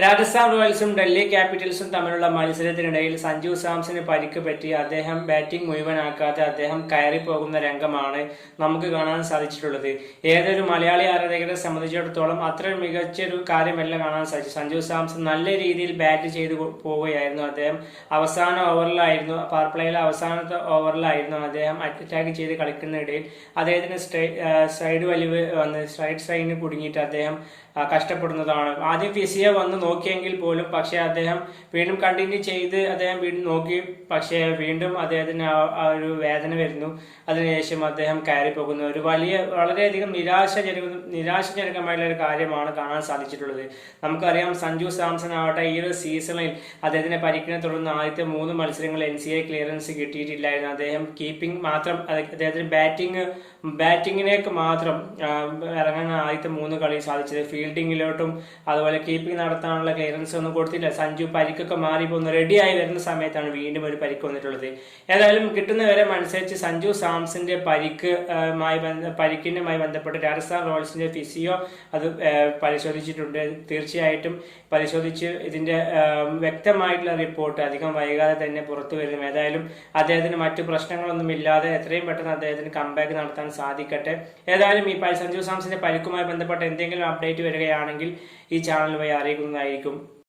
രാജസ്ഥാൻ റോയൽസും ഡൽഹി ക്യാപിറ്റൽസും തമ്മിലുള്ള മത്സരത്തിനിടയിൽ സഞ്ജു സാംസന് പരിക്ക് പറ്റി അദ്ദേഹം ബാറ്റിംഗ് മുഴുവനാക്കാതെ അദ്ദേഹം കയറിപ്പോകുന്ന രംഗമാണ് നമുക്ക് കാണാൻ സാധിച്ചിട്ടുള്ളത്. ഏതൊരു മലയാളി ആരാധകരെ സംബന്ധിച്ചിടത്തോളം അത്ര മികച്ചൊരു കാര്യമല്ല കാണാൻ സാധിച്ചത്. സഞ്ജു സാംസൺ നല്ല രീതിയിൽ ബാറ്റ് ചെയ്ത് പോവുകയായിരുന്നു. അദ്ദേഹം അവസാന ഓവറിലായിരുന്നു, പവർ പ്ലേയിലെ അവസാനത്തെ ഓവറിലായിരുന്നു അദ്ദേഹം അറ്റാക്ക് ചെയ്ത് കളിക്കുന്നതിനിടയിൽ അദ്ദേഹത്തിന് സൈഡ് വലിവ് വന്ന് സ്ട്രൈറ്റ് സൈഡിന് കുടുങ്ങിയിട്ട് അദ്ദേഹം കഷ്ടപ്പെടുന്നതാണ്. ആദ്യം ഫിസിയോ വന്ന് നോക്കിയെങ്കിൽ പോലും പക്ഷേ അദ്ദേഹം വീണ്ടും കണ്ടിന്യൂ ചെയ്ത് അദ്ദേഹം വീണ്ടും നോക്കി, പക്ഷേ വീണ്ടും അദ്ദേഹത്തിന് ആ ഒരു വേദന വരുന്നു. അതിനുശേഷം അദ്ദേഹം കയറി പോകുന്നു. ഒരു വളരെയധികം നിരാശജനകമായിട്ടുള്ള ഒരു കാര്യമാണ് കാണാൻ സാധിച്ചിട്ടുള്ളത്. നമുക്കറിയാം ബാറ്റിംഗ് സാംസൺ ആവട്ടെ ഈ ഒരു സീസണിൽ അദ്ദേഹത്തിന്റെ പരിക്കിനെ തുടർന്ന് ആദ്യത്തെ 3 മത്സരങ്ങൾ NCA ക്ലിയറൻസ് കിട്ടിയിട്ടില്ലായിരുന്നു. അദ്ദേഹം കീപ്പിംഗ് മാത്രം, അദ്ദേഹത്തിന് ബാറ്റിങ്ങിലേക്ക് മാത്രം ഇറങ്ങാൻ ആദ്യത്തെ 3 കളി സാധിച്ചത്. ഫീൽഡിങ്ങിലോട്ടും അതുപോലെ കീപ്പിംഗ് നടത്താനുള്ള ക്ലിയറൻസ് ഒന്നും കൊടുത്തില്ല. സഞ്ജു പരിക്കൊക്കെ മാറിപ്പോൾ ഒന്ന് റെഡിയായി വരുന്ന സമയത്താണ് വീണ്ടും ഒരു പരിക്ക് വന്നിട്ടുള്ളത്. ഏതായാലും കിട്ടുന്ന വിവരം അനുസരിച്ച് സഞ്ജു സാംസന്റെ പരിക്കിനുമായി ബന്ധപ്പെട്ട് രാജസ്ഥാൻ റോയൽസിന്റെ ഫിസിയോ അത് പരിശോധിച്ചിട്ടുണ്ട്. തീർച്ചയായിട്ടും പരിശോധിച്ച് ഇതിന്റെ വ്യക്തമായിട്ടുള്ള റിപ്പോർട്ട് അധികം വൈകാതെ തന്നെ പുറത്തു വരും. ഏതായാലും അദ്ദേഹത്തിന് മറ്റു പ്രശ്നങ്ങളൊന്നും ഇല്ലാതെ എത്രയും പെട്ടെന്ന് അദ്ദേഹത്തിന് കംബാക്ക് നടത്താൻ സാധിക്കട്ടെ. ഏതായാലും ഈ സഞ്ജു സാംസന്റെ പരിക്കുമായി ബന്ധപ്പെട്ട എന്തെങ്കിലും അപ്ഡേറ്റ് വരികയാണെങ്കിൽ ഈ ചാനൽ വഴി അറിയിക്കുന്നതായിരിക്കും.